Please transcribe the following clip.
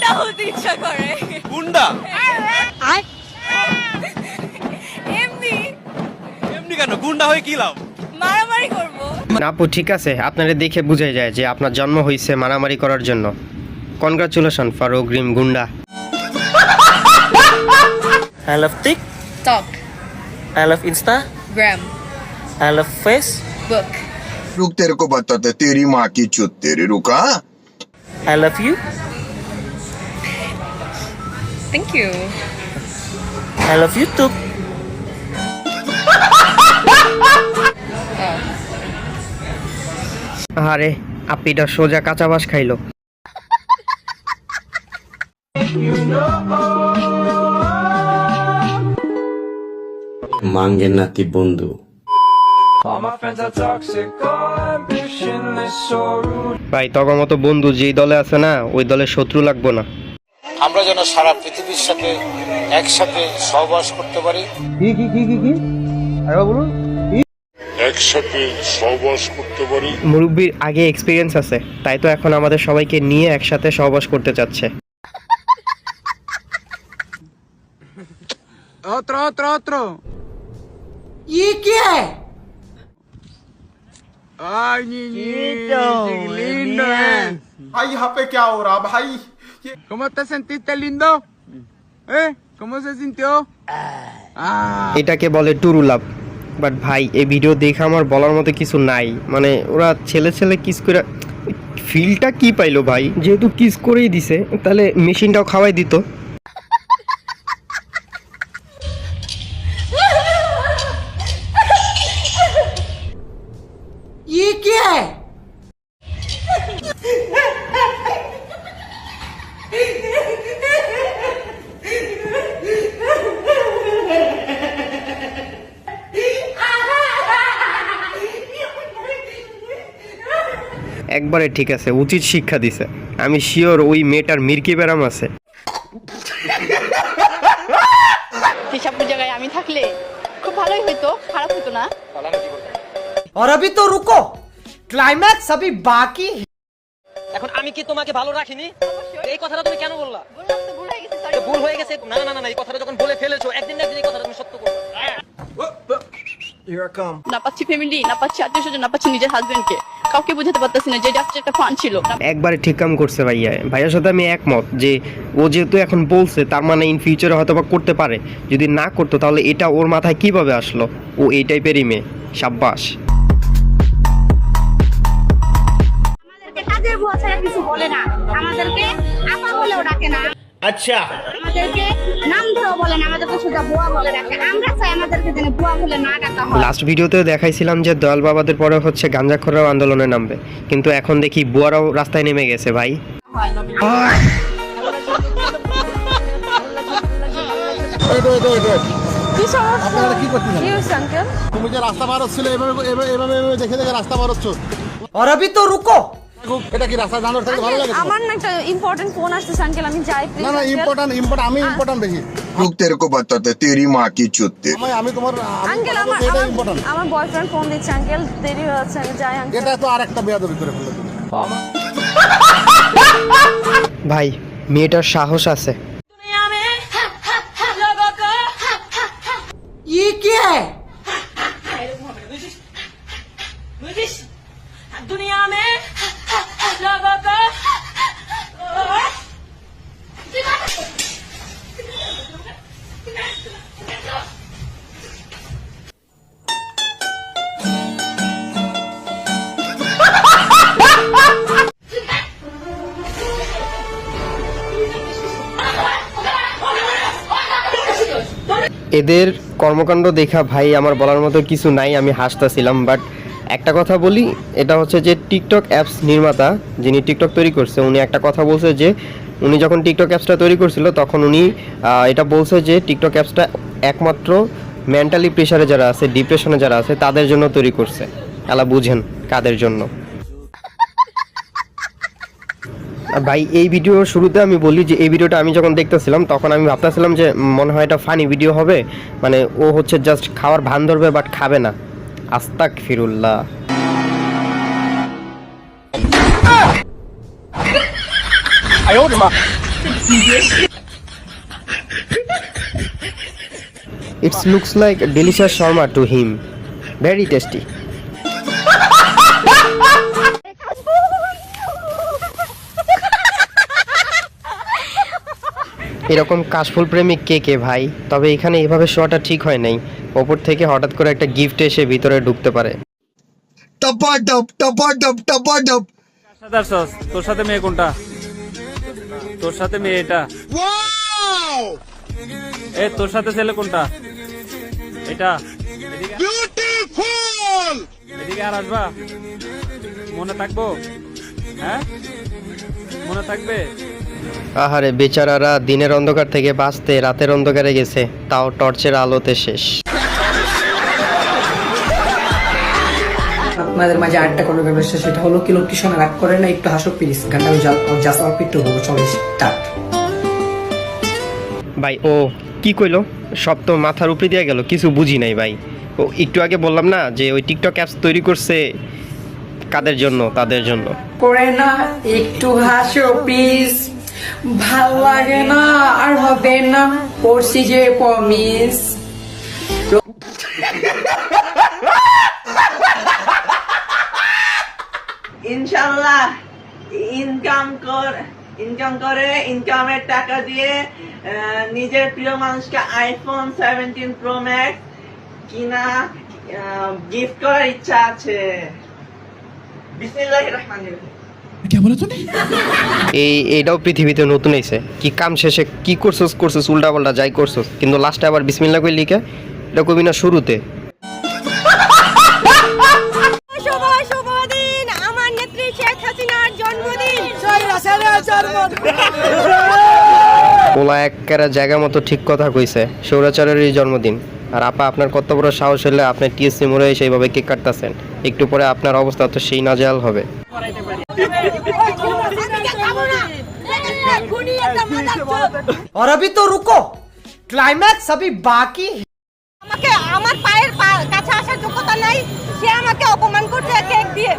গুন্ডা হতে ইচ্ছা করে। গুন্ডা? এমনি এমনি কেন? গুন্ডা হয়ে কি লাভ? মারামারি করবো। আপু ঠিক আছে, আপনারা দেখে বোঝা যায় যে আপনার জন্ম হয়েছে মারামারি করার জন্য। কনগ্রাচুলেশন ফর অগ্রিম গুন্ডা। I love Tik, talk I love Insta, gram I love Face, বুক रुक तेरे को बताते तेरी माँ की चुत तेरी रुका I love you, thank you. I love you too. আরে আপিটা সোজা কাঁচা বাস খাইলো। মাঙ্গের নাতি বন্ধু। ভাই তখন মতো বন্ধু যেই দলে আছে না, ওই দলে শত্রু লাগবো না। আমরা যেন সারা পৃথিবীর সাথে একসাথে সহবাস করতে পারি। একসাথে সহবাস করতে পারি। মুরব্বির আগে এক্সপিরিয়েন্স আছে, তাই তো এখন আমাদের সবাইকে নিয়ে একসাথে সহবাস করতে চাচ্ছে। Otro. ¿Y qué? Ay, niñito, lindo, भाई यहाँ पे क्या हो रहा भाई? ¿Cómo te sentiste, lindo? ¿Cómo se sintió? এটাকে বলে টুরু লাভ। বাট ভাই এই ভিডিও দেখে আমার বলার মতো কিছু নাই। মানে ওরা ছেলে ছেলে কিস করে ফিলটা কি পাইলো ভাই? যেহেতু কিস করেই দিছে তাহলে মেশিনটাও খাওয়াই দিত। ¿Y qué? একবারে ঠিক আছে, উচিত শিক্ষা দিছে। আমি শিওর ওই মেয়েটার মির্কি ব্যারাম আছে। হিসাবের জায়গায় আমি থাকলে খুব ভালোই হইতো, খারাপ হতো না। और अभी तो रुको, क्लाइमैक्स अभी बाकी। এখন আমি কি তোমাকে ভালো রাখিনি? এই কথাটা তুমি কেন বললা? বললাম তো ভুল হয়ে গেছে, সরি। ভুল হয়ে গেছে। না না না না, এই কথাটা যখন বলে ফেলেছো, একদিন না একদিন এই কথাটা তুমি সত্য করবে। না পাচ্ছি ফ্যামিলি, না পাচ্ছি আত্মীয় স্বজন, না পাচ্ছি নিজের হাজবেন্ডকে, কাউকে বোঝাতে পারতেছি না যে এটা একটা ফান ছিল। একবারে ঠিক কাম করছে ভাইয়া। ভাইয়ার সাথে আমি একমত যে ও যেহেতু এখন বলছে তার মানে ইন ফিউচারে হয়তো বা করতে পারে। যদি না করতো তাহলে এটা ওর মাথায় কিভাবে আসলো? ও এই টাইপেরই মেয়ে। সাব্বাস। আমাদেরকে কাজের বুয়া ছাড়া কিছু বলে না, আমাদেরকে আপা বলেও ডাকে না। আচ্ছা, আমাদেরকে নাম ধরেও বলে না, আমাদেরকে সোজা বুয়া বলে ডাকে। আমরা চাই আমাদেরকে যেন বুয়া বলে না ডাকা হয়। লাস্ট ভিডিওতে দেখাইছিলাম যে দয়াল বাবাদের পরে হচ্ছে গাঞ্জাখোররাও আন্দোলনে নামবে, কিন্তু এখন দেখি বুয়ারাও রাস্তায় নেমে গেছে ভাই। আপনারা কি করতেছেন? তুমি যে রাস্তা পার হচ্ছিল এভাবে দেখে দেখে রাস্তা পার হচ্ছ। और अभी तो रुको, এটা কি রাস্তা জানার থেকে ভালো লাগে? আমার না একটা ইম্পর্টেন্ট ফোন আসছে আঙ্কেল, আমি যাই প্লিজ। না ইম্পর্টেন্ট আমি ইম্পর্টেন্ট বেশি। रुक तेरे को बताते तेरी माँ की चुत तेरी আমি তোমার আঙ্কেল এটা ইম্পর্টেন্ট। আমার বয়ফ্রেন্ড ফোন দিচ্ছে আঙ্কেল, দেরি হয়ে যাচ্ছে, আমি যাই আঙ্কেল। এটা তো আরেকটা বেয়াদবি করে ফেললে তুমি। ভাই মেয়েটার সাহস আছে। ¿y qué? दुनिया में लोगों को এদের কর্মকাণ্ড দেখা ভাই আমার বলার মতো কিছু নাই। আমি হাসতেছিলাম। বাট একটা কথা বলি, এটা হচ্ছে যে টিকটক অ্যাপস নির্মাতা যিনি টিকটক তৈরি করছে, উনি একটা কথা বলছে যে উনি যখন টিকটক অ্যাপসটা তৈরি করছিল তখন উনি এটা বলছে যে টিকটক অ্যাপসটা একমাত্র মেন্টালি প্রেশারে যারা আছে, ডিপ্রেশনে যারা আছে তাদের জন্য তৈরি করছে। আলা বুঝেন কাদের জন্য। ভাই এই ভিডিওর শুরুতে আমি বলি যে এই ভিডিওটা আমি যখন দেখতেছিলাম তখন আমি ভাবতেছিলাম যে মনে হয় এটা ফানি ভিডিও হবে, মানে ও হচ্ছে জাস্ট খাওয়ার ভান ধরবে বাট খাবে না। আস্তাগফিরুল্লাহ। It looks like delicious shawarma to him. Very tasty. এরকম কাশফুল প্রেমিক কে কে ভাই? তবে এখানে এভাবে শোয়াটা ঠিক হয় নাই। ওপর থেকে হঠাৎ করে একটা গিফট এসে ভিতরে ঢুকতে পারে। टपाटप टपाटप टपाटप তোর সাথে মেয়ে কোনটা? তোর সাথে মেয়ে এটা। এ তোর সাথে ছেলে কোনটা? এটা। বিউটিফুল। এদিকে আর আসবা? মনে থাকবো? হ্যাঁ, মনে থাকবে? আহারে বেচারারা দিনের অন্ধকার থেকে বাঁচতে রাতের অন্ধকারে গেছে, তাও টর্চের আলোতে শেষ। আপনাদের মাঝে আরেকটা কোনো ব্যবস্থা, সেটা হলো কি লোকটির সঙ্গে রাগ করে না, একটু হাসো প্লিজ। গানটা আমি জাস্ট অল্প একটু বলবো, চলে স্টার্ট। ভাই ও কি কইলো? সব তো মাথার উপরে দিয়ে গেল, কিছু বুঝি নাই ভাই। ও একটু আগে বললাম না যে ওই টিকটক অ্যাপস তৈরি করছে কাদের জন্য? তাদের জন্য। করে না, একটু হাসো প্লিজ। ভাল লাগে না আর হবে না, পড়ছি যে প্রমিস। ইনশাল্লাহ ইনকাম করে ইনকামের টাকা দিয়ে নিজের প্রিয় মানুষকে আইফোন 17 প্রো ম্যাক্স কিনা গিফট করার ইচ্ছা আছে। বিসমিল্লাহির রহমানির রহিম। এইটাও পৃথিবীতে নতুন হয়েছে, কি কাম শেষে কি করছস উল্টা পাল্টা যাই করছস, কিন্তু লাস্টে আবার বিসমিল্লাহ কই লিখে এটা কবি না শুরুতে। আমার নেত্রী শেখ হাসিনার জন্মদিন। পোলা একেবারে জায়গা মতো ঠিক কথা কইছে, সৌরাচারেরই জন্মদিন। আর আপা আপনার কত বড় সাহস হলে আপনি টিএসসি মোড়ে সেইভাবে কেক কাটতেছেন, একটু পরে আপনার অবস্থা তো সেই নাজেহাল হবে। और अभी तो रुको, क्लाइमैक्स अभी बाकी। আমাকে আমার পায়ের কাছে আসার যোগ্যতা নাই, সে আমাকে অপমান করছে কেক দিয়ে।